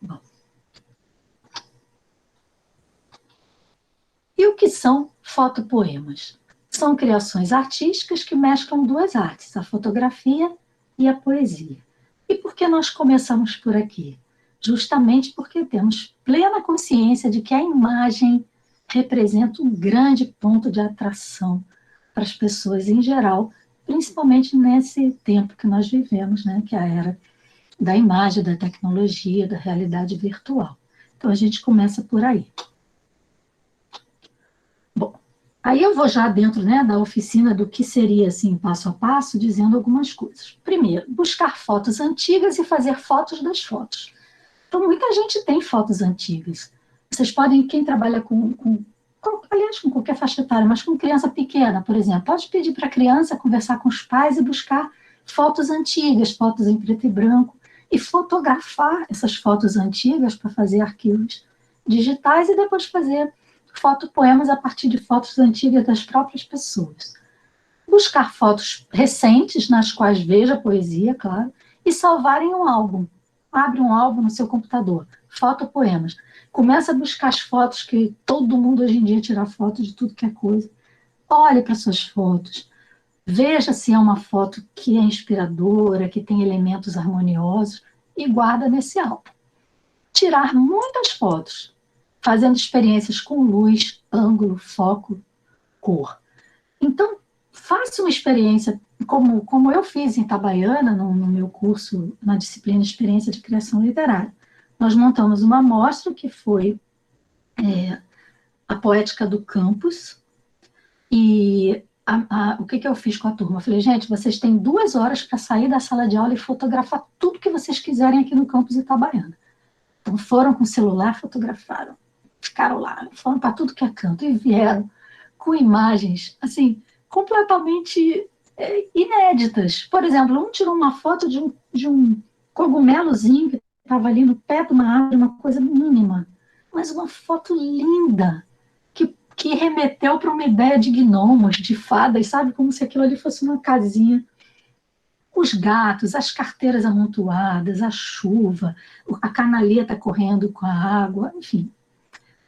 Bom. E o que são fotopoemas? São criações artísticas que mesclam duas artes, a fotografia e a poesia. E por que nós começamos por aqui? Justamente porque temos plena consciência de que a imagem representa um grande ponto de atração para as pessoas em geral, principalmente nesse tempo que nós vivemos, né, que é a era da imagem, da tecnologia, da realidade virtual. Então, a gente começa por aí. Bom, aí eu vou já dentro, né, da oficina do que seria, assim, passo a passo, dizendo algumas coisas. Primeiro, buscar fotos antigas e fazer fotos das fotos. Então, muita gente tem fotos antigas. Vocês podem, quem trabalha aliás, com qualquer faixa etária, mas com criança pequena, por exemplo, pode pedir para a criança conversar com os pais e buscar fotos antigas, fotos em preto e branco, e fotografar essas fotos antigas para fazer arquivos digitais e depois fazer fotopoemas a partir de fotos antigas das próprias pessoas. Buscar fotos recentes, nas quais veja poesia, claro, e salvar em um álbum. Abre um álbum no seu computador, fotopoemas. Começa a buscar as fotos, que todo mundo hoje em dia tira foto de tudo que é coisa. Olhe para suas fotos. Veja se é uma foto que é inspiradora, que tem elementos harmoniosos, e guarda nesse álbum. Tirar muitas fotos, fazendo experiências com luz, ângulo, foco, cor. Então, faça uma experiência, como eu fiz em Itabaiana, no meu curso, na disciplina Experiência de Criação Literária. Nós montamos uma amostra que foi a Poética do Campus, e o que eu fiz com a turma? Eu falei, gente, vocês têm 2 horas para sair da sala de aula e fotografar tudo que vocês quiserem aqui no campus Itabaiana. Então, foram com o celular, fotografaram, ficaram lá, foram para tudo que é canto, e vieram com imagens, assim, completamente inéditas. Por exemplo, um tirou uma foto de um cogumelozinho que estava ali no pé de uma árvore, uma coisa mínima, mas uma foto linda, que remeteu para uma ideia de gnomos, de fadas, sabe? Como se aquilo ali fosse uma casinha. Os gatos, as carteiras amontoadas, a chuva, a canaleta correndo com a água, enfim,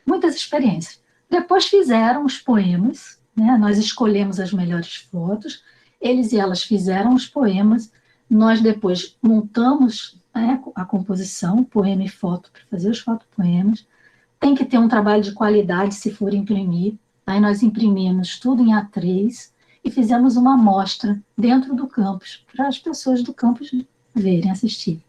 muitas experiências. Depois fizeram os poemas, né? Nós escolhemos as melhores fotos, eles e elas fizeram os poemas, nós depois montamos, né, a composição, poema e foto, para fazer os fotopoemas. Tem que ter um trabalho de qualidade se for imprimir. Aí nós imprimimos tudo em A3 e fizemos uma amostra dentro do campus, para as pessoas do campus verem, assistir.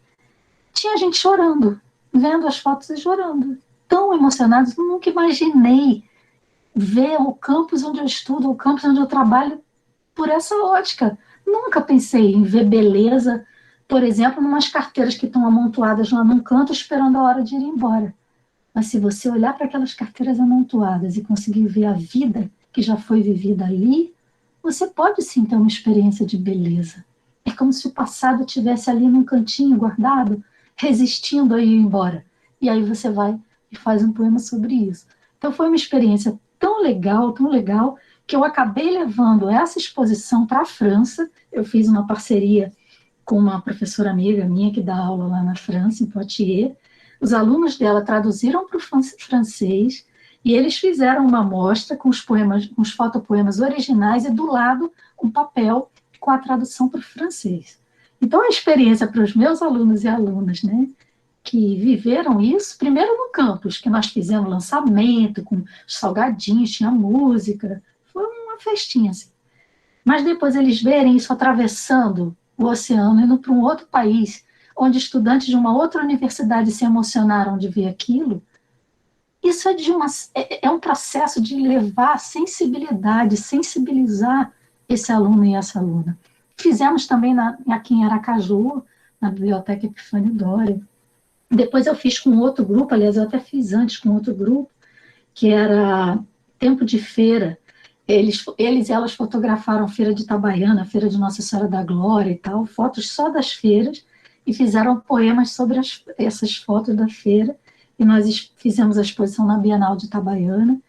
Tinha gente chorando, vendo as fotos e chorando. Tão emocionados, nunca imaginei ver o campus onde eu estudo, o campus onde eu trabalho, por essa ótica. Nunca pensei em ver beleza, por exemplo, em umas carteiras que estão amontoadas lá num canto esperando a hora de ir embora. Mas se você olhar para aquelas carteiras amontoadas e conseguir ver a vida que já foi vivida ali, você pode sim ter uma experiência de beleza. É como se o passado estivesse ali num cantinho guardado, resistindo a ir embora. E aí você vai e faz um poema sobre isso. Então foi uma experiência tão legal, que eu acabei levando essa exposição para a França. Eu fiz uma parceria com uma professora amiga minha que dá aula lá na França, em Poitiers. Os alunos dela traduziram para o francês e eles fizeram uma amostra com os poemas, com os fotopoemas originais e do lado um papel com a tradução para o francês. Então, a experiência para os meus alunos e alunas, né, que viveram isso, primeiro no campus, que nós fizemos lançamento com salgadinhos, tinha música, foi uma festinha assim. Mas depois eles verem isso atravessando o oceano, indo para um outro país, onde estudantes de uma outra universidade se emocionaram de ver aquilo, isso é um processo de levar sensibilidade, sensibilizar esse aluno e essa aluna. Fizemos também aqui em Aracaju, na Biblioteca Epifânio Doria. Depois eu fiz com outro grupo, aliás, eu até fiz antes com outro grupo, que era Tempo de Feira. Eles e elas fotografaram a Feira de Itabaiana, a Feira de Nossa Senhora da Glória e tal, fotos só das feiras, e fizeram poemas sobre essas fotos da feira, e nós fizemos a exposição na Bienal de Itabaiana,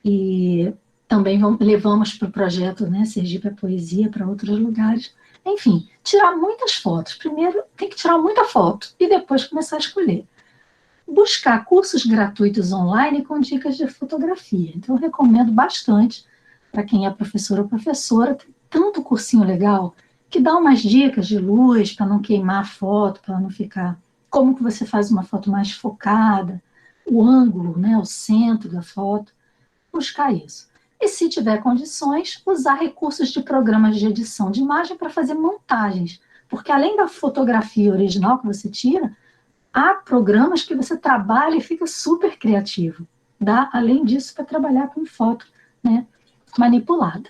e também levamos para o projeto, né, Sergipe a Poesia, para outros lugares. Enfim, tirar muitas fotos. Primeiro tem que tirar muita foto, e depois começar a escolher. buscar cursos gratuitos online com dicas de fotografia. Então, eu recomendo bastante para quem é professor ou professora, tem tanto cursinho legal que dá umas dicas de luz para não queimar a foto, para não ficar... Como que você faz uma foto mais focada, o ângulo, né, o centro da foto, buscar isso. E se tiver condições, usar recursos de programas de edição de imagem para fazer montagens, porque além da fotografia original que você tira, há programas que você trabalha e fica super criativo. Dá, além disso, para trabalhar com foto, né, manipulada.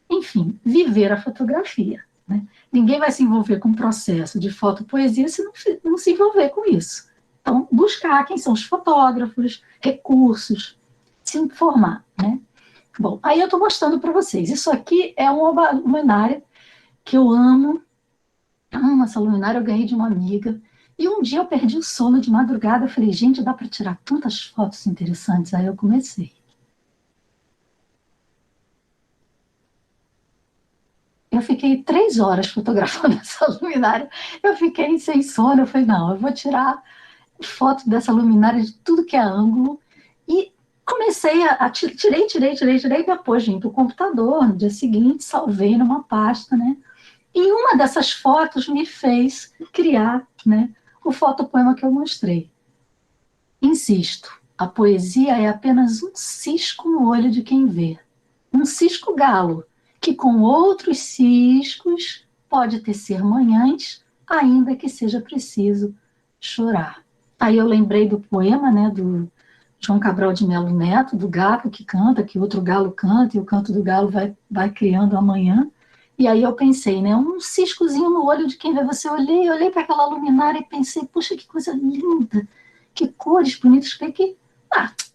Enfim, viver a fotografia. Né? Ninguém vai se envolver com o processo de fotopoesia se não se envolver com isso. Então, buscar quem são os fotógrafos, recursos, se informar. Né? Bom, aí eu estou mostrando para vocês. Isso aqui é uma luminária que eu amo. Amo essa luminária, eu ganhei de uma amiga. E um dia eu perdi o sono de madrugada. Eu falei, gente, dá para tirar tantas fotos interessantes. Aí eu comecei. Eu fiquei 3 horas fotografando essa luminária. Eu fiquei sem sono. Eu falei, não, eu vou tirar foto dessa luminária de tudo que é ângulo. E comecei tirei, depois vim para o computador. No dia seguinte, salvei numa pasta, né? E uma dessas fotos me fez criar, né, o fotopoema que eu mostrei. Insisto, a poesia é apenas um cisco no olho de quem vê. Um cisco galo, que com outros ciscos pode tecer manhãs, ainda que seja preciso chorar. Aí eu lembrei do poema, né, do João Cabral de Melo Neto, do galo que canta, que outro galo canta, e o canto do galo vai criando amanhã. E aí eu pensei, né, um ciscozinho no olho de quem vê você. Olhei para aquela luminária e pensei, puxa, que coisa linda, que cores bonitas. Falei que,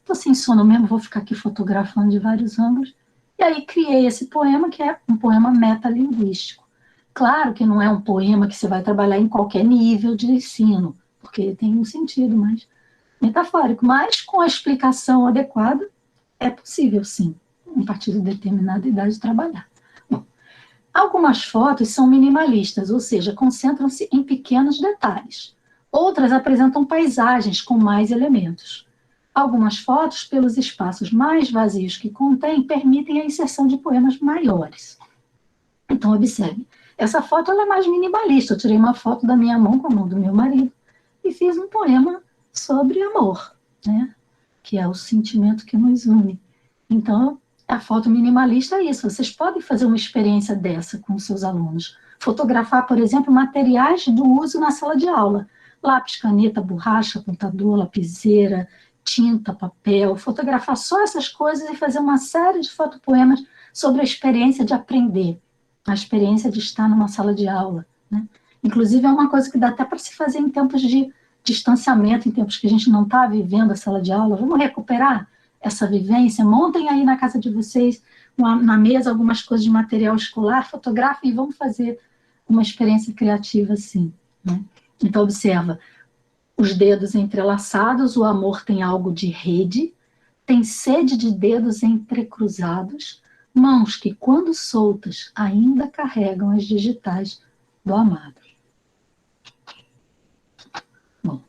tô sem sono mesmo, vou ficar aqui fotografando de vários ângulos. E aí criei esse poema, que é um poema metalinguístico. Claro que não é um poema que você vai trabalhar em qualquer nível de ensino, porque tem um sentido mais metafórico, mas com a explicação adequada, é possível, sim, a partir de determinada idade, trabalhar. Bom, algumas fotos são minimalistas, ou seja, concentram-se em pequenos detalhes. Outras apresentam paisagens com mais elementos. Algumas fotos, pelos espaços mais vazios que contêm, permitem a inserção de poemas maiores. Então, observe, essa foto ela é mais minimalista. Eu tirei uma foto da minha mão com a mão do meu marido e fiz um poema sobre amor, né? Que é o sentimento que nos une. Então, a foto minimalista é isso. Vocês podem fazer uma experiência dessa com seus alunos. Fotografar, por exemplo, materiais do uso na sala de aula. Lápis, caneta, borracha, apontador, lapiseira, tinta, papel. Fotografar só essas coisas e fazer uma série de fotopoemas sobre a experiência de aprender, a experiência de estar numa sala de aula. Né? Inclusive, é uma coisa que dá até para se fazer em tempos de distanciamento, em tempos que a gente não está vivendo a sala de aula. Vamos recuperar essa vivência? Montem aí na casa de vocês, na mesa, algumas coisas de material escolar, fotografem e vamos fazer uma experiência criativa assim. Né? Então, observa, os dedos entrelaçados, o amor tem algo de rede, tem sede de dedos entrecruzados, mãos que, quando soltas, ainda carregam as digitais do amado. Bom,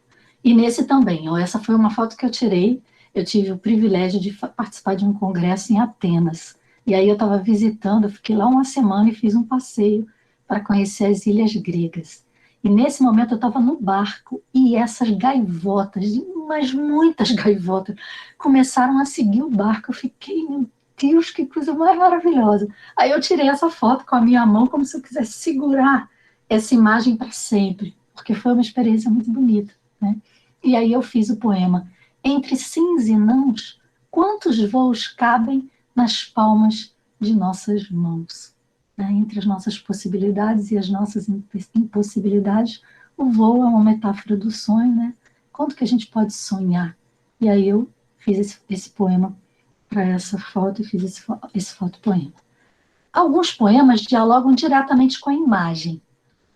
e nesse também, ó, essa foi uma foto que eu tirei, eu tive o privilégio de participar de um congresso em Atenas, e aí eu estava visitando, eu fiquei lá uma semana e fiz um passeio para conhecer as ilhas gregas. E nesse momento eu estava no barco e essas gaivotas, mas muitas gaivotas, começaram a seguir o barco. Eu fiquei, meu Deus, que coisa mais maravilhosa. Aí eu tirei essa foto com a minha mão como se eu quisesse segurar essa imagem para sempre, porque foi uma experiência muito bonita. Né? E aí eu fiz o poema Entre sims e nãos, quantos voos cabem nas palmas de nossas mãos? Né? Entre as nossas possibilidades e as nossas impossibilidades, o voo é uma metáfora do sonho, né? Quanto que a gente pode sonhar? E aí eu fiz esse poema para essa foto e fiz esse fotopoema. Alguns poemas dialogam diretamente com a imagem.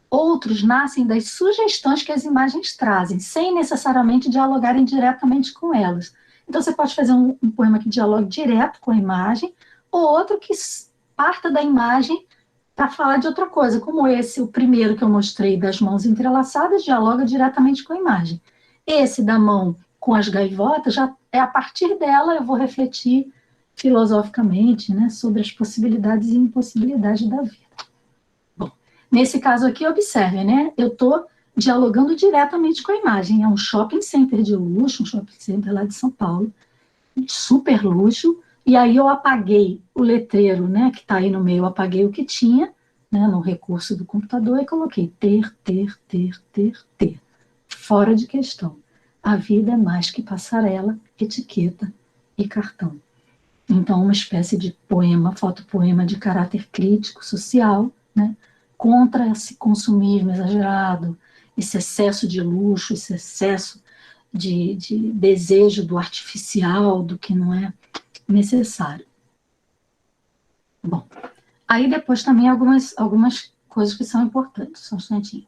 Outros nascem das sugestões que as imagens trazem, sem necessariamente dialogarem diretamente com elas. Então, você pode fazer um poema que dialogue direto com a imagem, ou outro que parta da imagem para falar de outra coisa, como esse, o primeiro que eu mostrei, das mãos entrelaçadas, dialoga diretamente com a imagem. Esse da mão com as gaivotas, já é a partir dela eu vou refletir filosoficamente, né, sobre as possibilidades e impossibilidades da vida. Bom, nesse caso aqui, observem, né, eu estou dialogando diretamente com a imagem. É um shopping center de luxo, um shopping center lá de São Paulo, super luxo, e aí eu apaguei o letreiro, né, que está aí no meio, eu apaguei o que tinha, né, no recurso do computador, e coloquei ter. Fora de questão. A vida é mais que passarela, etiqueta e cartão. Então, uma espécie de poema, fotopoema de caráter crítico, social, né, contra esse consumismo exagerado, esse excesso de luxo, esse excesso de desejo do artificial, do que não é necessário. Bom, aí depois também algumas coisas que são importantes, só um instantinho.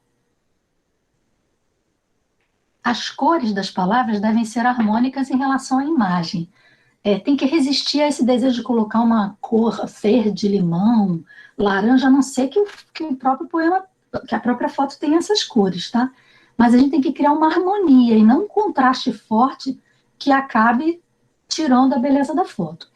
As cores das palavras devem ser harmônicas em relação à imagem. Tem que resistir a esse desejo de colocar uma cor verde, limão, laranja, a não ser que o próprio poema, que a própria foto tenha essas cores, tá? Mas a gente tem que criar uma harmonia e não um contraste forte que acabe tirando a beleza da foto.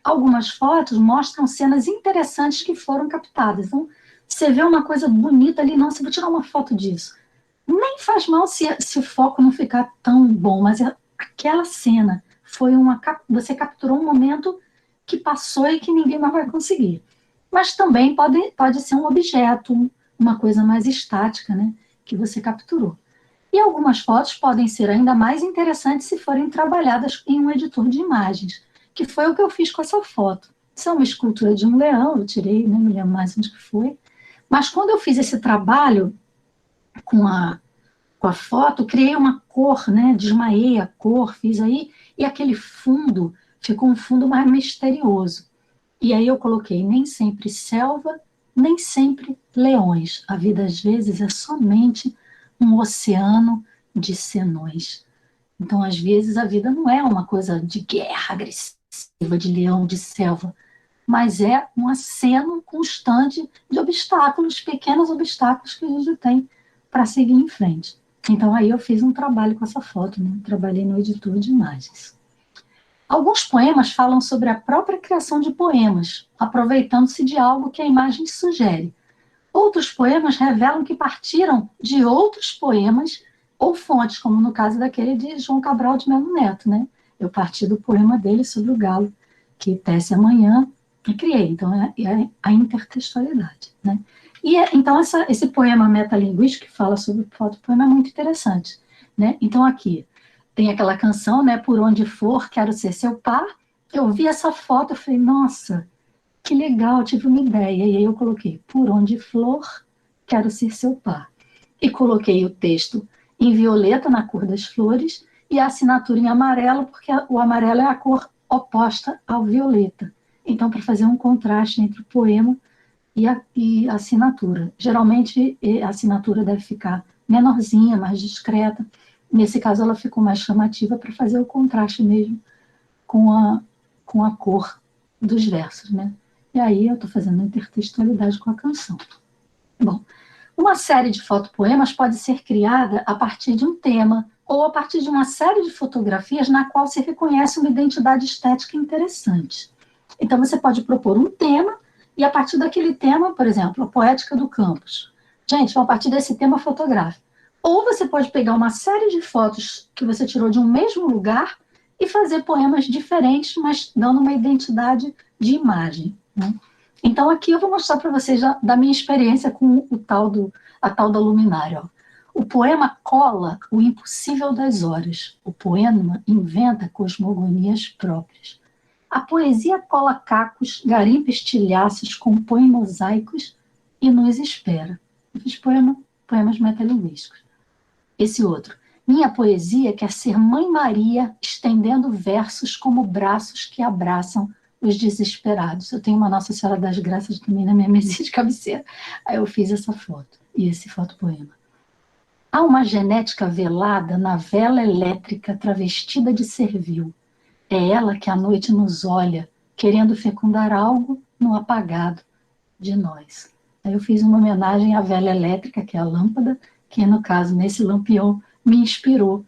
Algumas fotos mostram cenas interessantes que foram captadas. Então, você vê uma coisa bonita ali, nossa, vou tirar uma foto disso. Nem faz mal se o foco não ficar tão bom, mas aquela cena foi você capturou um momento que passou e que ninguém mais vai conseguir. Mas também pode ser um objeto, uma coisa mais estática, né, que você capturou. E algumas fotos podem ser ainda mais interessantes se forem trabalhadas em um editor de imagens, que foi o que eu fiz com essa foto. Isso é uma escultura de um leão, eu tirei, não me lembro mais onde que foi. Mas quando eu fiz esse trabalho com a foto, criei uma cor, né? Desmaiei a cor, fiz aí, e aquele fundo ficou um fundo mais misterioso. E aí eu coloquei nem sempre selva, nem sempre leões. A vida, às vezes, é somente um oceano de senões. Então, às vezes, a vida não é uma coisa de guerra agressiva, de leão, de selva, mas é um aceno constante de obstáculos, pequenos obstáculos que a gente tem para seguir em frente. Então, aí eu fiz um trabalho com essa foto, né? Trabalhei no editor de imagens. Alguns poemas falam sobre a própria criação de poemas, aproveitando-se de algo que a imagem sugere. Outros poemas revelam que partiram de outros poemas ou fontes, como no caso daquele de João Cabral de Melo Neto, né? Eu parti do poema dele sobre o galo, que tece amanhã, e criei. Então, é a intertextualidade, né? E então, esse poema metalinguístico que fala sobre fotopoema é muito interessante, né? Então, aqui tem aquela canção, né? Por onde for, quero ser seu par. Eu vi essa foto, eu falei, nossa, que legal, tive uma ideia. E aí eu coloquei, por onde flor, quero ser seu par. E coloquei o texto em violeta, na cor das flores, e a assinatura em amarelo, porque o amarelo é a cor oposta ao violeta. Então, para fazer um contraste entre o poema e a assinatura. Geralmente, a assinatura deve ficar menorzinha, mais discreta. Nesse caso, ela ficou mais chamativa para fazer o contraste mesmo com a cor dos versos, né? E aí eu estou fazendo intertextualidade com a canção. Bom, uma série de fotopoemas pode ser criada a partir de um tema ou a partir de uma série de fotografias na qual se reconhece uma identidade estética interessante. Então, você pode propor um tema e, a partir daquele tema, por exemplo, a poética do campus. Gente, a partir desse tema fotográfico. Ou você pode pegar uma série de fotos que você tirou de um mesmo lugar e fazer poemas diferentes, mas dando uma identidade de imagem, né? Então, aqui eu vou mostrar para vocês da minha experiência com a tal da luminária. Ó. O poema cola o impossível das horas. O poema inventa cosmogonias próprias. A poesia cola cacos, garimpa estilhaços, compõe mosaicos e nos espera. Eu fiz poemas metalinguísticos. Esse outro. Minha poesia quer ser Mãe Maria, estendendo versos como braços que abraçam os desesperados. Eu tenho uma Nossa Senhora das Graças também na minha mesinha de cabeceira. Aí eu fiz essa foto, e esse fotopoema. Há uma genética velada na vela elétrica travestida de servil. É ela que à noite nos olha, querendo fecundar algo no apagado de nós. Aí eu fiz uma homenagem à vela elétrica, que é a lâmpada, que no caso, nesse lampião, me inspirou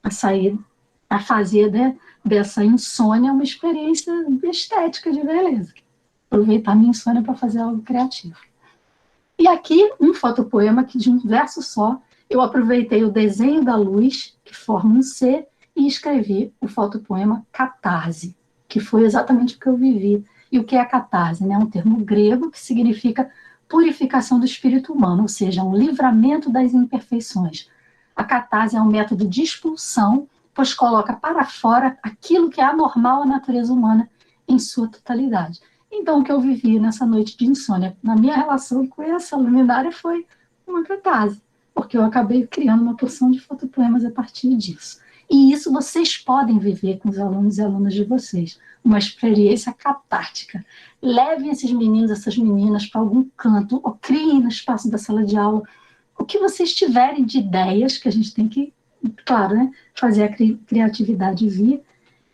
a sair a fazer, né, dessa insônia uma experiência estética de beleza. Aproveitar a minha insônia para fazer algo criativo. E aqui, um fotopoema que de um verso só, eu aproveitei o desenho da luz, que forma um C, e escrevi o fotopoema Catarse, que foi exatamente o que eu vivi. E o que é catarse? Né? É um termo grego que significa purificação do espírito humano, ou seja, um livramento das imperfeições. A catarse é um método de expulsão, pois coloca para fora aquilo que é anormal à natureza humana em sua totalidade. Então, o que eu vivi nessa noite de insônia, na minha relação com essa luminária, foi uma catarse, porque eu acabei criando uma porção de fotopoemas a partir disso. E isso vocês podem viver com os alunos e alunas de vocês, uma experiência catártica. Levem esses meninos, essas meninas para algum canto, ou criem no espaço da sala de aula o que vocês tiverem de ideias, que a gente tem que, claro, né, fazer a criatividade vir,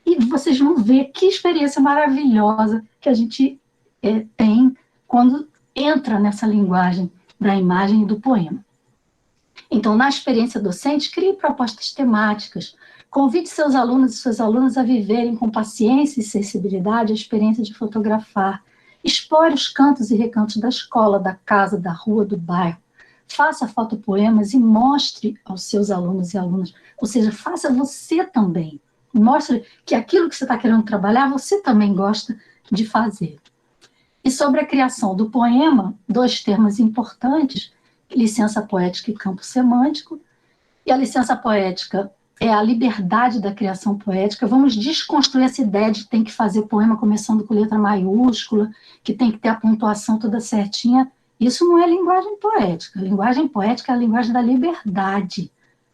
e vocês vão ver que experiência maravilhosa que a gente tem quando entra nessa linguagem da imagem e do poema. Então, na experiência docente, crie propostas temáticas, convide seus alunos e suas alunas a viverem com paciência e sensibilidade a experiência de fotografar, explore os cantos e recantos da escola, da casa, da rua, do bairro, faça fotopoemas e mostre aos seus alunos e alunas, ou seja, faça você também. Mostre que aquilo que você está querendo trabalhar, você também gosta de fazer. E sobre a criação do poema, 2 termos importantes, licença poética e campo semântico. E a licença poética é a liberdade da criação poética. Vamos desconstruir essa ideia de que tem que fazer poema começando com letra maiúscula, que tem que ter a pontuação toda certinha. Isso não é linguagem poética. A linguagem poética é a linguagem da liberdade,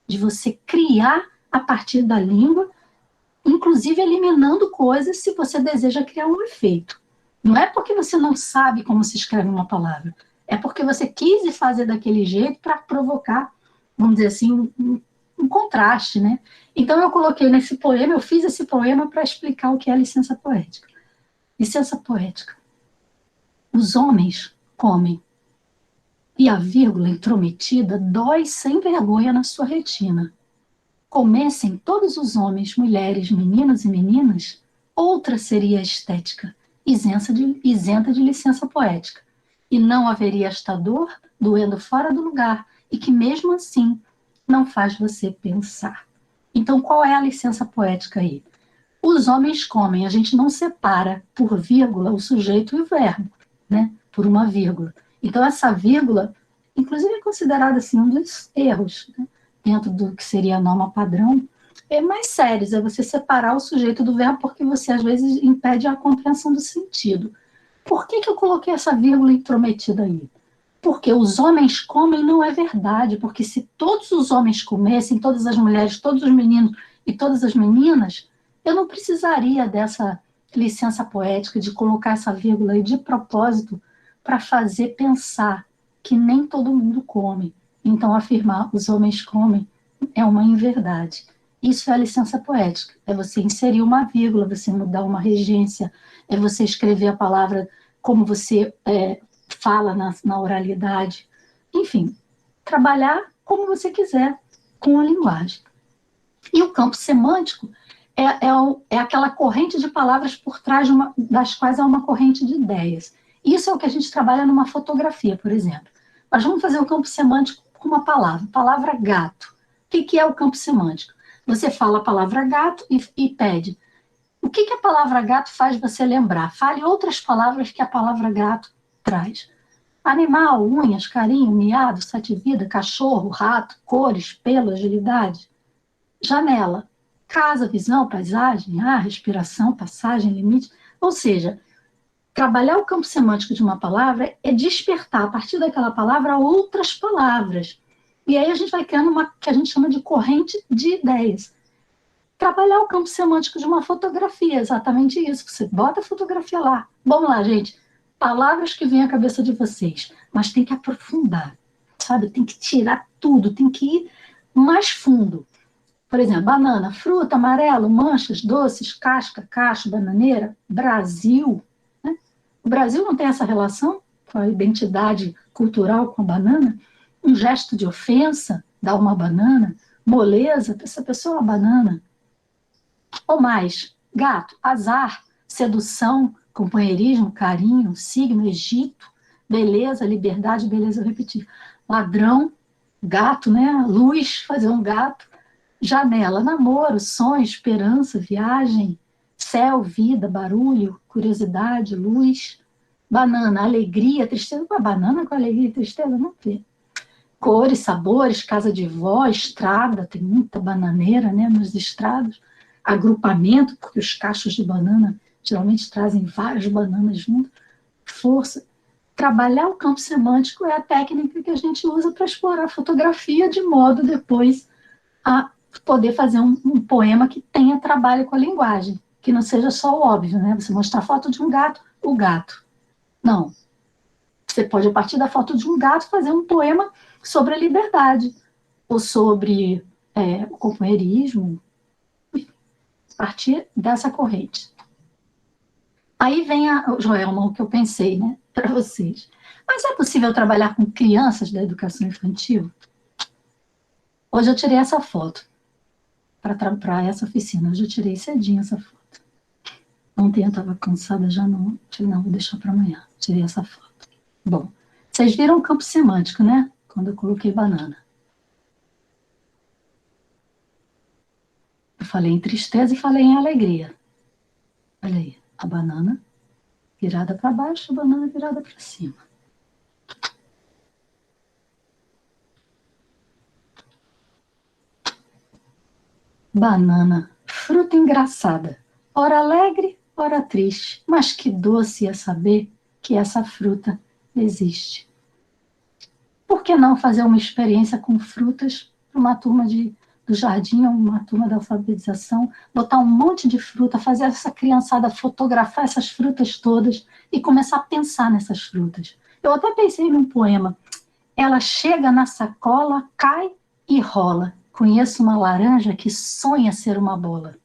de você criar a partir da língua, inclusive eliminando coisas se você deseja criar um efeito. Não é porque você não sabe como se escreve uma palavra, é porque você quis fazer daquele jeito para provocar, vamos dizer assim, um contraste, né? Então eu coloquei nesse poema, eu fiz esse poema para explicar o que é a licença poética. Licença poética. Os homens comem, e a vírgula intrometida dói sem vergonha na sua retina. Comessem todos os homens, mulheres, meninos e meninas, outra seria a estética, isenta de licença poética. E não haveria esta dor doendo fora do lugar, e que mesmo assim não faz você pensar. Então, qual é a licença poética aí? Os homens comem, a gente não separa por vírgula o sujeito e o verbo, né? Por uma vírgula. Então, essa vírgula, inclusive, é considerada assim, um dos erros, né? Dentro do que seria a norma padrão, é mais sérios, é você separar o sujeito do verbo, porque você, às vezes, impede a compreensão do sentido. Por que eu coloquei essa vírgula intrometida aí? Porque os homens comem não é verdade, porque se todos os homens comessem, todas as mulheres, todos os meninos e todas as meninas, eu não precisaria dessa licença poética de colocar essa vírgula aí de propósito para fazer pensar que nem todo mundo come. Então, afirmar os homens comem é uma inverdade. Isso é a licença poética, é você inserir uma vírgula, você mudar uma regência, é você escrever a palavra como você fala na oralidade. Enfim, trabalhar como você quiser com a linguagem. E o campo semântico é aquela corrente de palavras por trás das quais há uma corrente de ideias. Isso é o que a gente trabalha numa fotografia, por exemplo. Nós vamos fazer o campo semântico com uma palavra gato. O que é o campo semântico? Você fala a palavra gato e pede. O que a palavra gato faz você lembrar? Fale outras palavras que a palavra gato traz. Animal, unhas, carinho, miado, sete vida, cachorro, rato, cores, pelo, agilidade. Janela, casa, visão, paisagem, ar, respiração, passagem, limite. Ou seja, trabalhar o campo semântico de uma palavra é despertar, a partir daquela palavra, outras palavras. E aí a gente vai criando uma que a gente chama de corrente de ideias. Trabalhar o campo semântico de uma fotografia, exatamente isso. Você bota a fotografia lá. Vamos lá, gente. Palavras que vêm à cabeça de vocês, mas tem que aprofundar, sabe? Tem que tirar tudo, tem que ir mais fundo. Por exemplo, banana, fruta, amarelo, manchas, doces, casca, cacho, bananeira, Brasil. Né? O Brasil não tem essa relação com a identidade cultural com a banana? Um gesto de ofensa, dar uma banana, moleza, essa pessoa é uma banana. ou mais. Gato, azar, sedução, companheirismo, carinho, signo, Egito, beleza, liberdade, beleza, eu repeti. Ladrão, gato, né? Luz, fazer um gato. Janela, namoro, sonho, esperança, viagem, céu, vida, barulho, curiosidade, luz. Banana, alegria, tristeza. Uma banana com alegria e tristeza? Não vê. Cores, sabores, casa de vó, estrada, tem muita bananeira, né, nos estrados. Agrupamento, porque os cachos de banana geralmente trazem várias bananas juntas. Força. Trabalhar o campo semântico é a técnica que a gente usa para explorar a fotografia de modo depois a poder fazer um poema que tenha trabalho com a linguagem, que não seja só o óbvio, né? Você mostrar a foto de um gato, o gato. Não. Você pode, a partir da foto de um gato, fazer um poema sobre a liberdade, ou sobre o companheirismo, a partir dessa corrente. Aí vem Joelma, o que eu pensei, né, para vocês. Mas é possível trabalhar com crianças da educação infantil? Hoje eu tirei essa foto para essa oficina. Hoje eu tirei cedinho essa foto. Ontem eu estava cansada, já não. Não, vou deixar para amanhã. Tirei essa foto. Bom, vocês viram o campo semântico, né? Quando eu coloquei banana. Eu falei em tristeza e falei em alegria. Olha aí, a banana virada para baixo, a banana virada para cima. Banana, fruta engraçada, ora alegre, ora triste, mas que doce é saber que essa fruta existe. Por que não fazer uma experiência com frutas para uma turma do jardim, uma turma da alfabetização, botar um monte de fruta, fazer essa criançada fotografar essas frutas todas e começar a pensar nessas frutas. Eu até pensei num poema. Ela chega na sacola, cai e rola. Conheço uma laranja que sonha ser uma bola.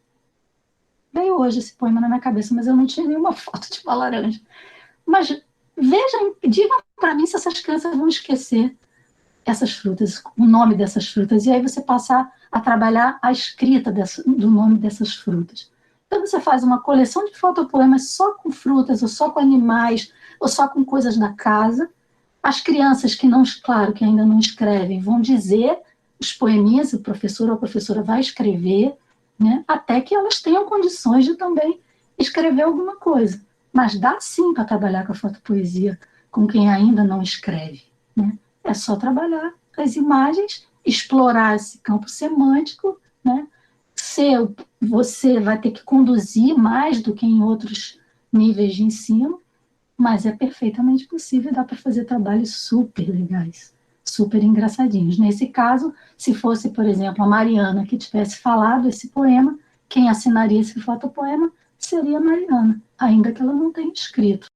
Veio hoje esse poema na minha cabeça, mas eu não tinha nenhuma foto de uma laranja. Mas vejam, digam para mim se essas crianças vão esquecer essas frutas, o nome dessas frutas, e aí você passa a trabalhar a escrita do nome dessas frutas. Então você faz uma coleção de fotopoemas só com frutas, ou só com animais, ou só com coisas da casa. As crianças que não, claro, que ainda não escrevem, vão dizer os poeminhas, o professor ou a professora vai escrever, né, até que elas tenham condições de também escrever alguma coisa. Mas dá sim para trabalhar com a fotopoesia com quem ainda não escreve, né? É só trabalhar as imagens, explorar esse campo semântico, né? Você vai ter que conduzir mais do que em outros níveis de ensino, mas é perfeitamente possível, dá para fazer trabalhos super legais, super engraçadinhos. Nesse caso, se fosse, por exemplo, a Mariana que tivesse falado esse poema, quem assinaria esse fotopoema seria a Mariana, ainda que ela não tenha escrito.